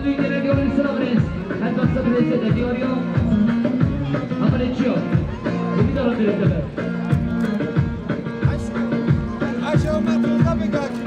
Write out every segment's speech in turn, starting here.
صدري كده ديوري سلامريس حتى سلامريس ده ديوريو عملت شو بيقدر يدير عشان ما تطبق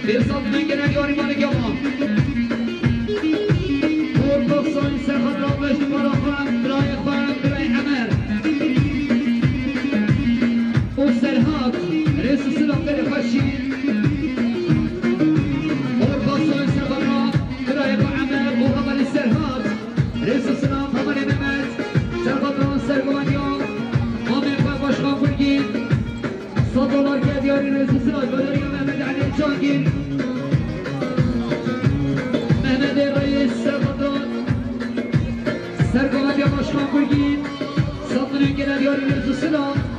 Bir saldırı gelen yori bana gama. باشمان برگین ساطنه که ندیاری رزو سلام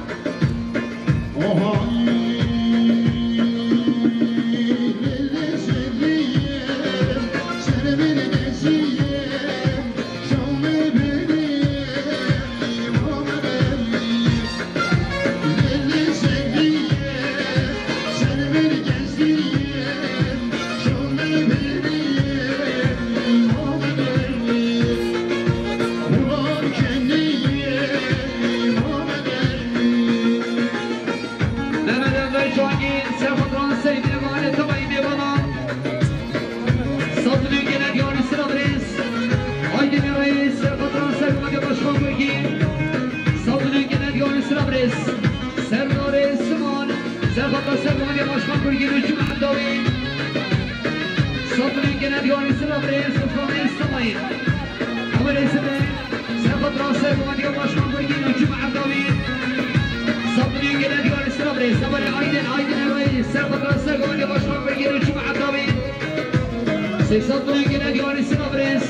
سيصدرون كنا ديواني سنابريس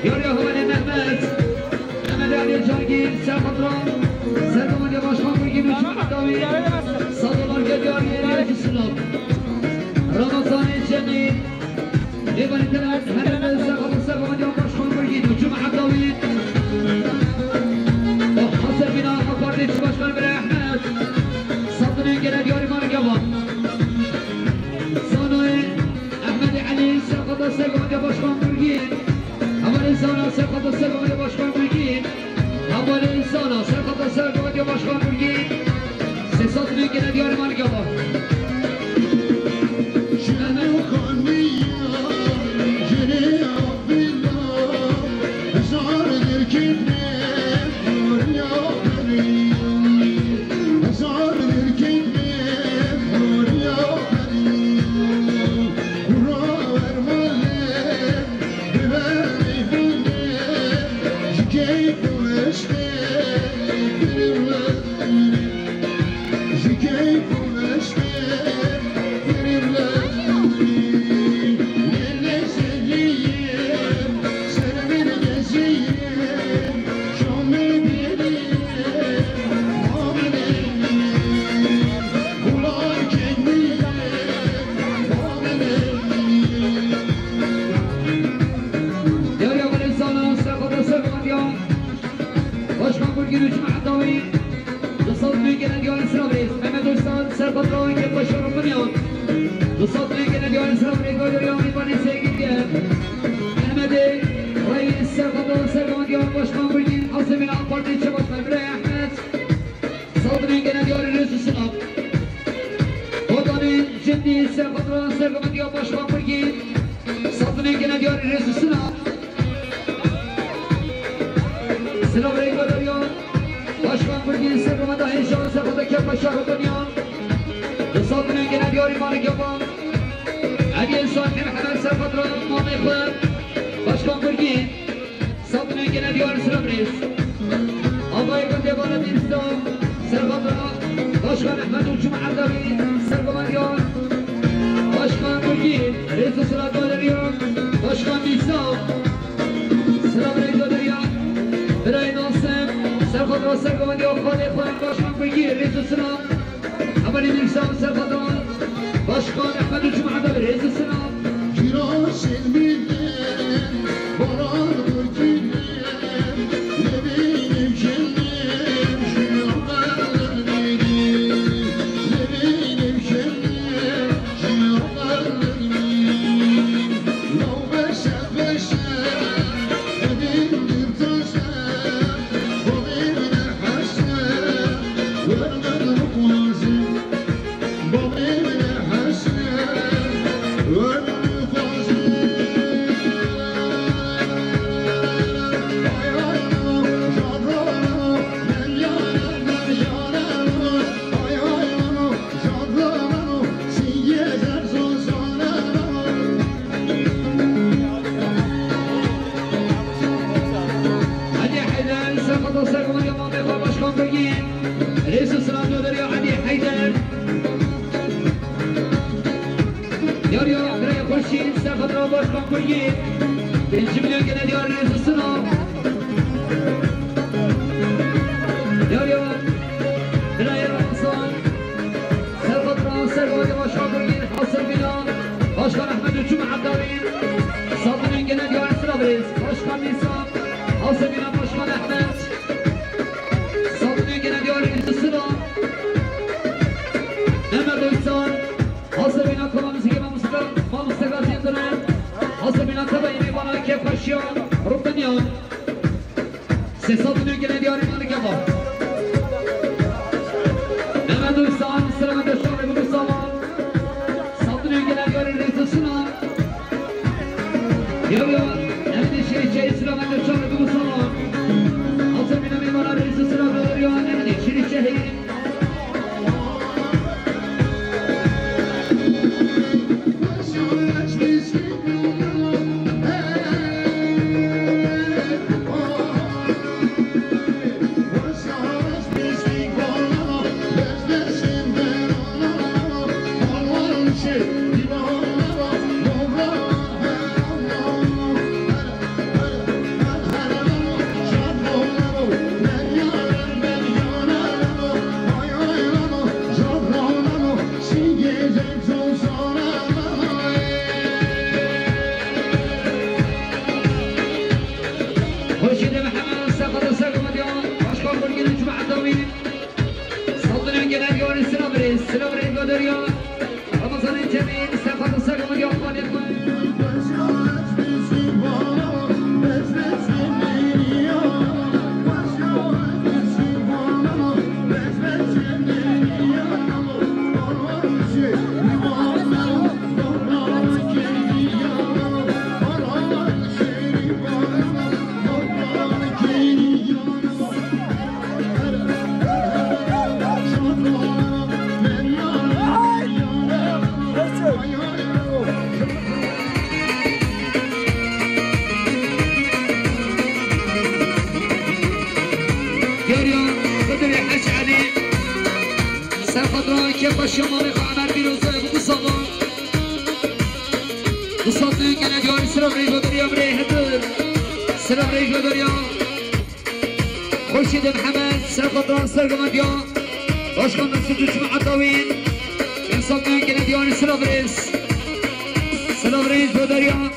يوريا هو المهمات أما دالي الجارجين ساقطران سرقمان يا باشخان برقين وشمع الداوي صدران كديواني يريد السناب رمضان الجميل لبن الثلاث هلنا سرقمان يا باشخان برقين وشمع الداوي وحصر بنا مقاردين باشخان بلا أحمد صدران كنا ديواني ماركبان سرقمان يا باشخان برگین اول انسان سرقمان سرقمان يا باشخان برگین اول انسان سرقمان يا باشخان برگین سیصد میکنه دیار مالگابا سيصاب نيجي دياري مالك يابا لما دوستان سلام دشتار بمصطفى صاب نيجي دياري رئيس السنة يابا أمين شيء سلام دشتار بمصطفى أصل من أمين رئيس السنة بدريا أمين شيء شهيد خورشید محمد سرخطران سرگمدیان باشقان نسید جمع عطاوین انسان میگه ندیان سلام ریز بودریان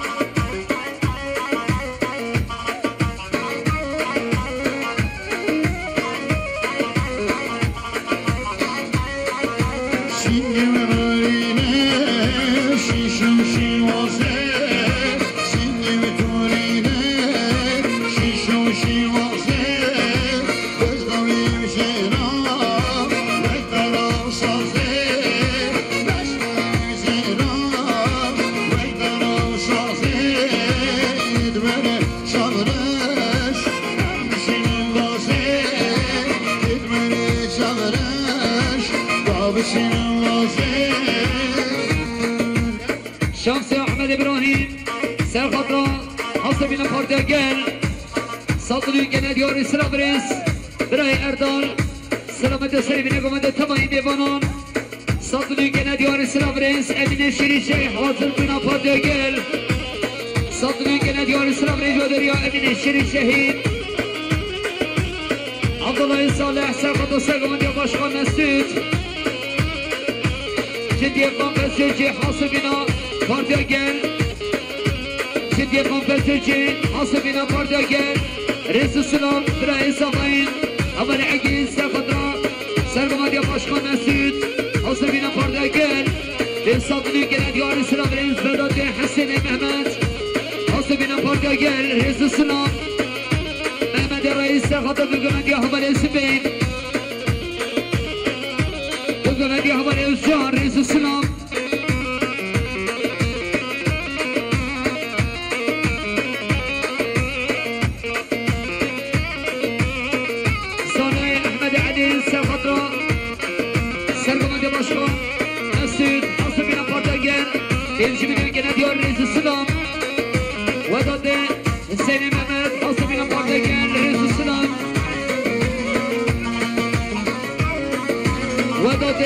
شمس احمد ابراهیم سرخطرا حسبین پارتگل صدری گنه دیاری سلام ریز برای اردال سلامت سری بینه گمده تمامی دیوانان صدری گنه دیاری سلام ریز امین شیری شیخ حاضر بینا پارتگل صدری گنه دیاری سلام ریز ودریا امین شیری شهید عبدالله صالح سرخطرا سرگمده باشقان نستید جدی قنبسجی حاسبینا پاردگل جدی قنبسجی حاسبینا پاردگل رئیس سلام برای سامعین اول عگین سرخطرا سرگمادی باشخان نسید حاسبینا پاردگل صادقی گلد یار سلام رئیس بداد حسین محمد حاسبینا پاردگل رئیس سلام محمد رئیس سرخطرا بگمدی حمل سبین بگمدی حمل جان رئیس سلام يمشي من الجنة ديال رئيس السلام وداد حسين محمد حاسبين بارتجان رئيس السلام وداد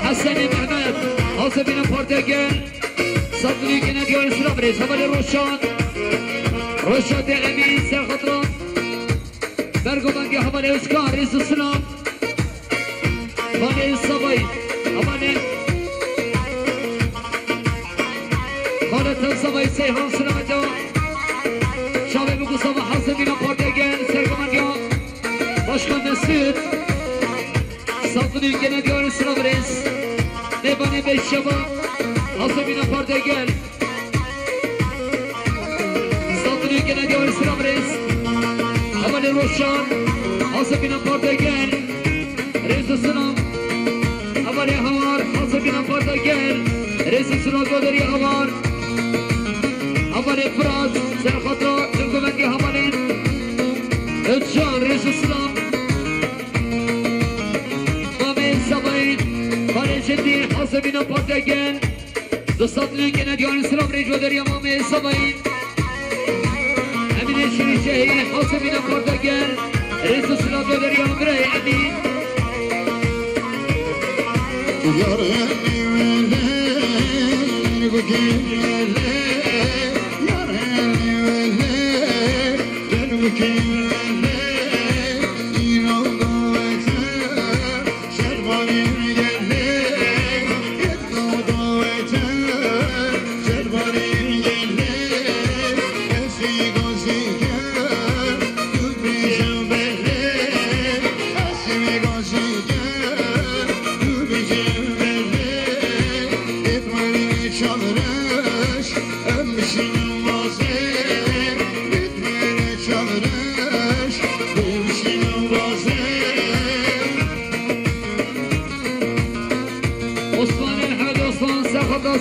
حسين محمد حاسبين بارتجان صدري الجنة ديال السلام رئيس هبل روشاد الأمين سرخطران برقبان هبل اسكان رئيس السلام باني الصبي أماني صباح سيهان سلامته شابه بگو صباح حاسبینا پاردگن سرگمانیا باشکان نسید صدری گنه دیار سلام رئیس نبانه به شبا حاسبینا پاردگن صدری گنه دیار سلام رئیس أول روشان حاسبين بردگان رئيس السلام أول هوار حاسبين بردگان رئيس السلام قدري هوار أول فراس سرخطرة لكمتي هوارين اتشان رئيس السلام مامي سبعين خالد الدين حاسبين بردگان دوستات لكن ديان السلام رئيس قدري مامي سبعين امين الشريشهي حاسبين بردگان رئيس السلام قدري امره امين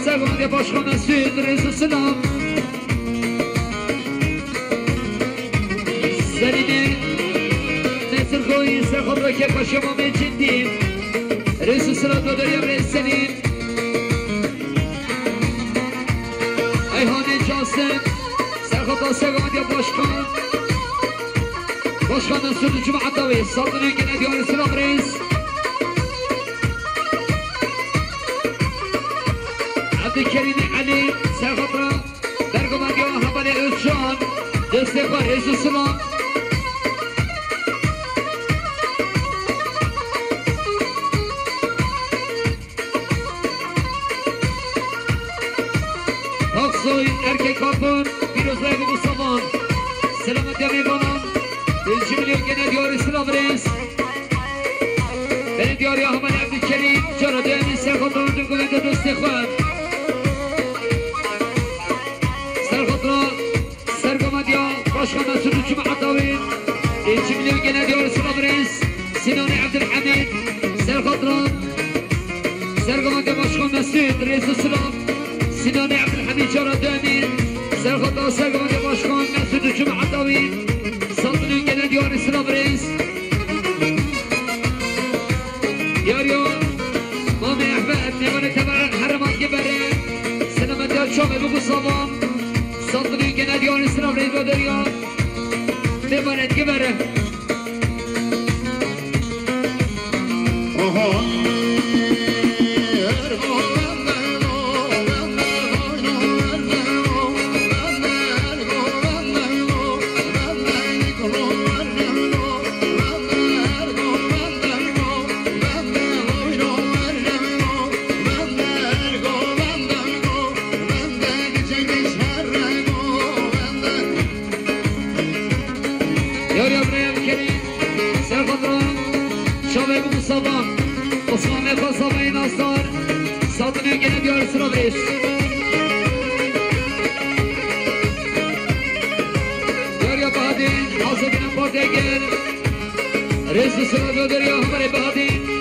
سلام يا باشا مسعود رئيس السلام سليمي نسر خوي سخبرك يا باشا مامي جدي رئيس السلام دودر يا رئيس سليم ايهاني جاسم سخبر سلام يا باشا مسعود جمعة طويل صدري كنا ديار السلام رئيس عبدالكريم علي سرخطرة برقم أقوى هبال الشام دستيقى رئيس السلام تقصوي اركي كابون بيروز لاغو بصمان سلامت يا ميبانان بالجملي وكنا ديار السلام رئيس بين ديار يا هبال عبدالكريم جارة دائمي سرخطرة دنقل انت دستيقى باشا مسعود جمعة طويل الجملي وقنا ديار السلام رئيس سنوني عبد الحميد سرخطران سرقمات باشا مسعود رئيس السلام سنوني عبد الحميد جارة دامي سرخطران سرقمات باشا مسعود جمعة طويل صدري وقنا ديار السلام رئيس ياريو مامي احمد نيوان تبع حرمات كبري سلامات يا شامل بقو صبام صدري كنا ديون السلام رئيس ودريان تبارد كبره عثمان خاصابي ناصر صدري كنا ديار السلام رئيس داريا بهادين حاسبين بردگان رئيس السلام داريا همري بهادين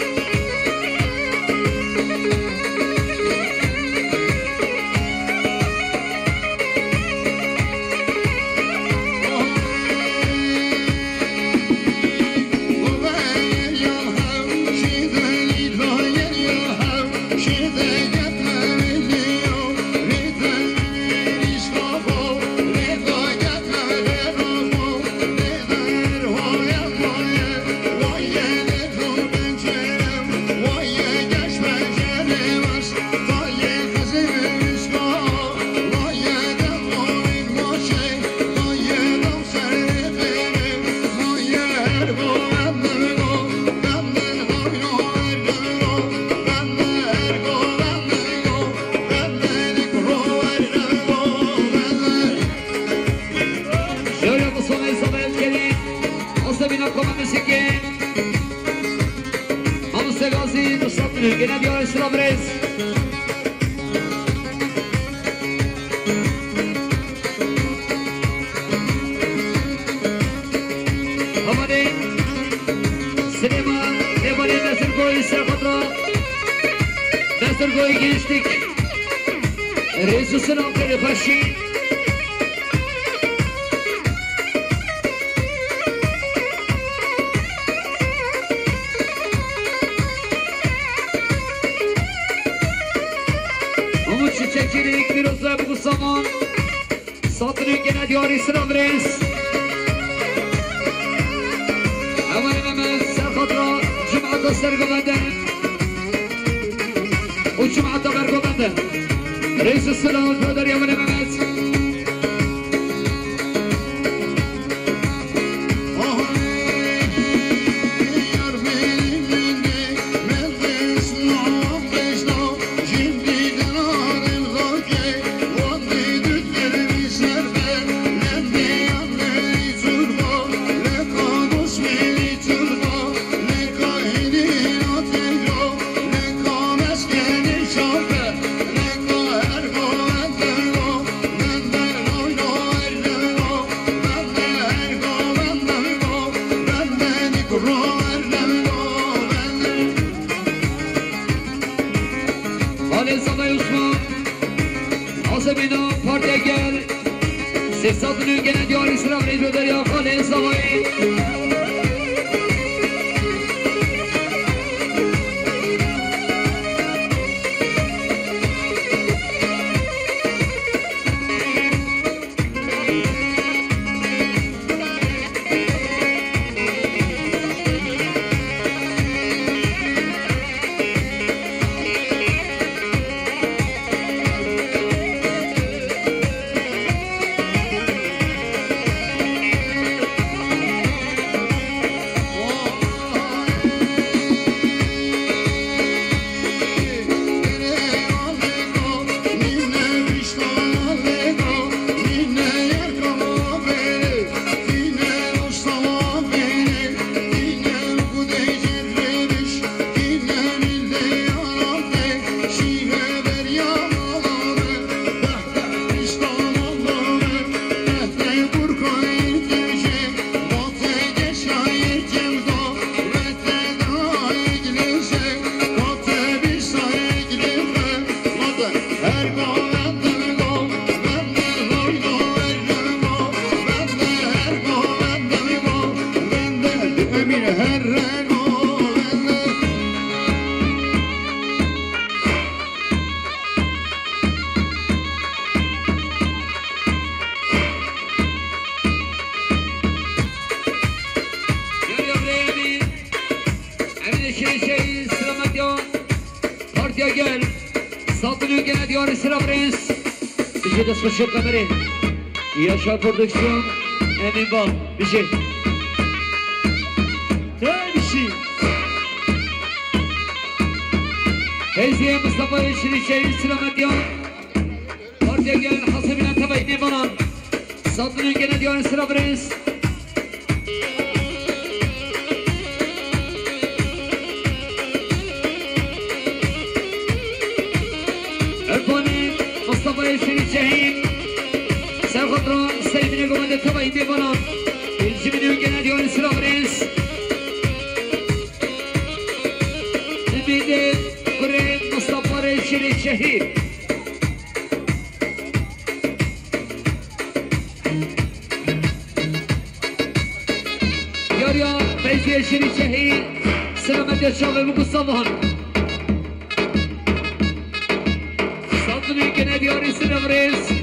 Gene diyor İslam Reis. kargoyu geçtik. Reis Ustam Telefaşı. Umut Çiçekçilik bir uzay bu zaman. Satırı gene diyor İslam Reis. Evvelimiz Serkatra Cuma'da sergiledi. O Cuma'da vergiledi. Reis-i Sılahat Böder evvelimiz. Partiye gel. Ses adını gene diyor İslam Reis Böder ya Kale Savayı. gel. Satılıyor gene diyor İslam Reis. Bir şey de special kamerayı. Yaşar Prodüksiyon. Emin Bal. Bir şey. Bir şey. Heyziye Mustafa Yeşil Şehir Selamet diyor. Partiye gel. Hasıbıyla tabayını bana. Satılıyor gene diyor İslam Reis. Mustafa Yeşil Şehir Serkatra Selimine Gomende tabayı bir bana. İlcimini gene diyor İslam Reis. Ümidi Kure Mustafa Yeşil Şehir. Diyor ya Feyzi Yeşil Şehir Selamet Yaşar bu sabah. Satılıyor gene diyor İslam Reis.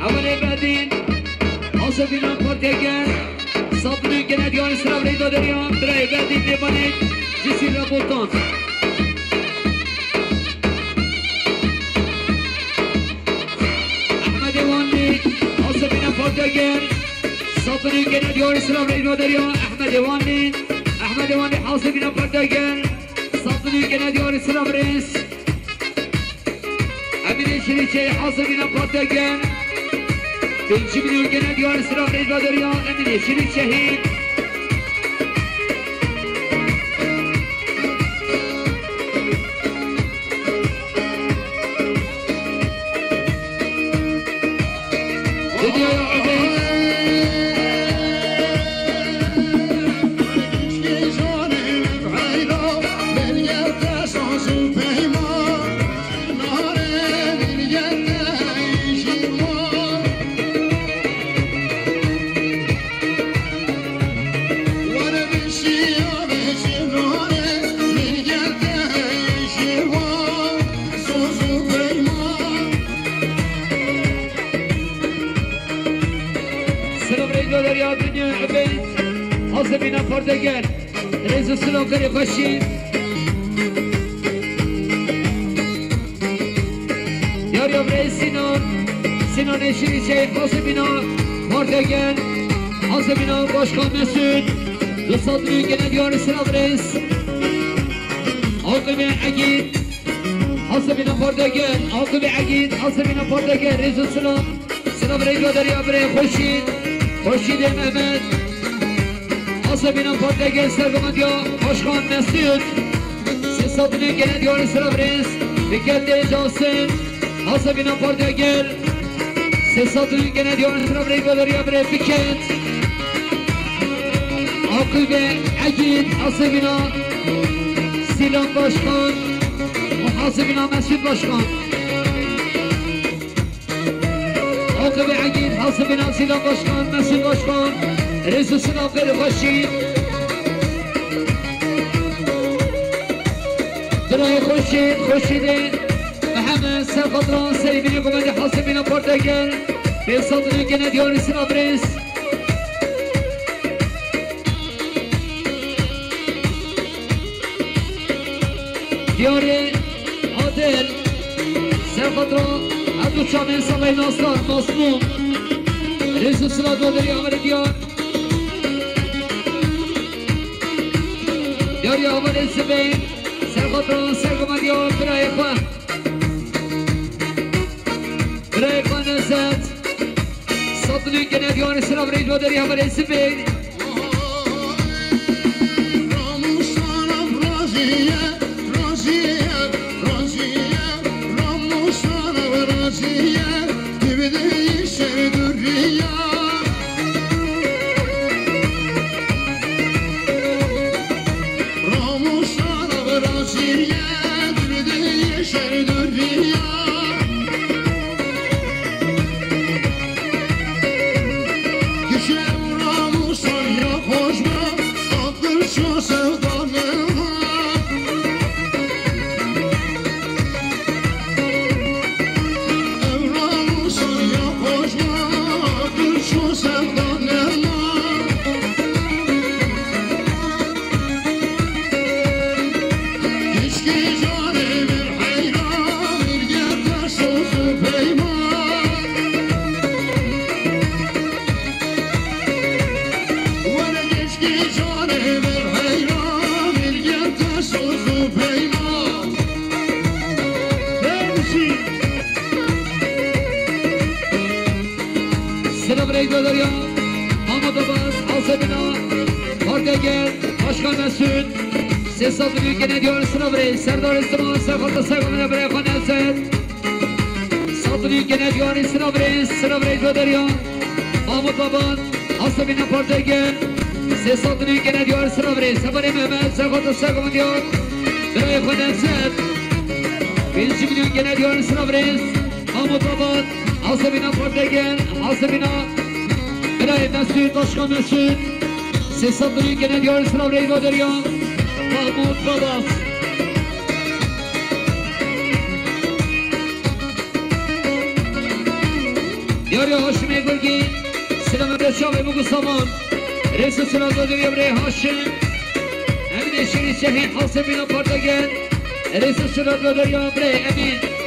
Avale Bedin Asabina Portegen Satılıyor gene diyor İslam Reis Oderiyan Bray Bedin Lebanik Cisir Rabotan Ahmet Evanli Asabina Portegen Satılıyor gene diyor İslam Reis Oderiyan Ahmet Evanli Ahmet Evanli Asabina Portegen Satılıyor gene diyor İslam Reis Emine Şeriçe Hasabina Portegen 5 milyon gene diyor İslam Reis Badıryan Emine Şeriçe Gidiyor Ömer حسبنا پردگر رئیس سلام کری خوشی یاریم رئیس سینان شیریچه حسبنا پردگر حسبنا باشکان مسعود دوستان دیگر دیار سلام رئیس عاقب عقید حسبنا پردگر عاقب عقید حسبنا پردگر رئیس سلام رئیس دریا بره خوشید محمد حسبنا پردگر سرگمندیا باشکان مسعود سیصدونی گنه دیار سلام رئیس بکرد جاسم حسبنا پردگر سیصدونی گنه دیار سلام رئیس دریا بره بکرد عاقب عقید حسبنا سیلان باشکان حسبنا مسعود باشکان عاقب عقید حسبنا سیلان باشکان مسعود باشکان رئیس سلام خیلی خوشید برای خوشیده محمد سرخطران سریبینی قمد حسبنا پردگر به صدر گنه دیار سلام رئیس دیار عادل سرخطران عبدو چامن سالای ناصر مصموم رئیس سلام دادری آمد دیار دیاری آمد سبین سرخطران سرگمد دیار برای خواه نزد صدنی گنه دیار سلام رئیس دادری آمد سبین سلام رئیس دادریا محمد عباس حسبنا پردگر باشکان مسعود سیصدونی گنه دیار سلام رئیس سردار استمان سرخط سرگمنه برای خانه زد صدونی گنه دیار سلام رئیس دادریا محمد بابان حسبنا پردگر سیصدونی گنه دیار سلام رئیس سفر محمد سرخط سرگمنه دیار برای خانه زد 5 میلیون گنه دیار سلام رئیس محمد بابان حسبنا پردگر حسبنا برای مسعود باشکان مسعود 300 گنه دیار سلام رئیس دادریا محمود باباس دیاری هاشمی گلگی سلام برشاوه بگو سامان رئیس سلام دادریا برای هاشم امین شیری شهید حسبنا پردگر رئیس سلام دادریا برای امین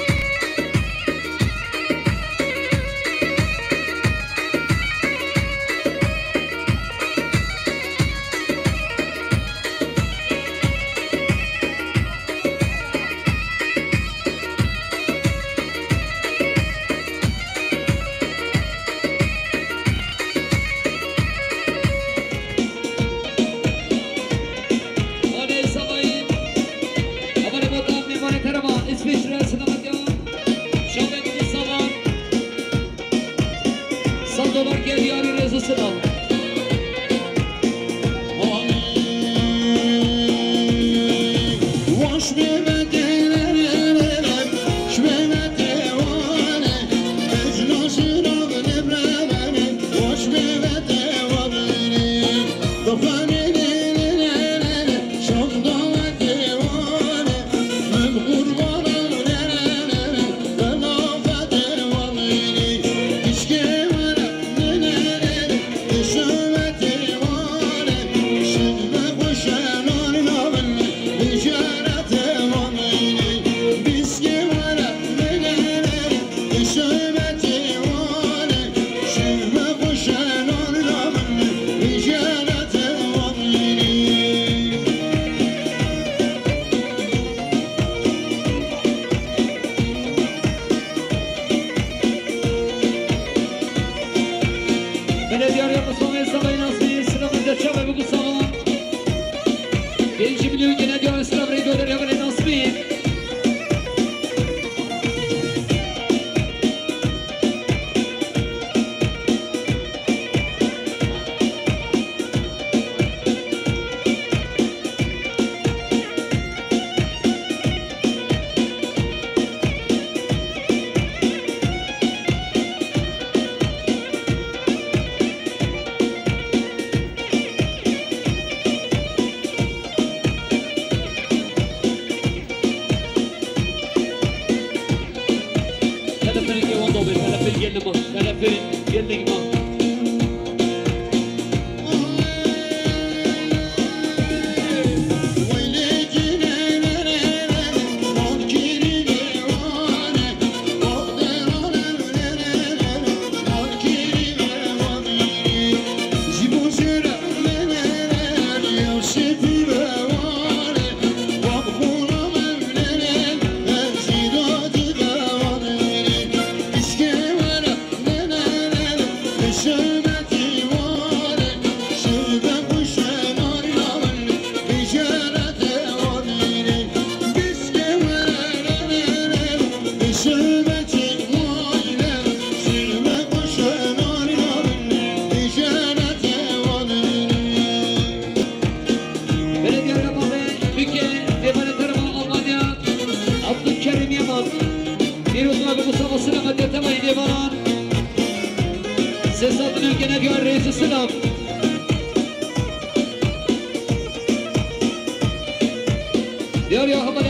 اسمش رسنامه فلفل يوم دوبي فلفل ينما فلفل ينما السلام يا حمد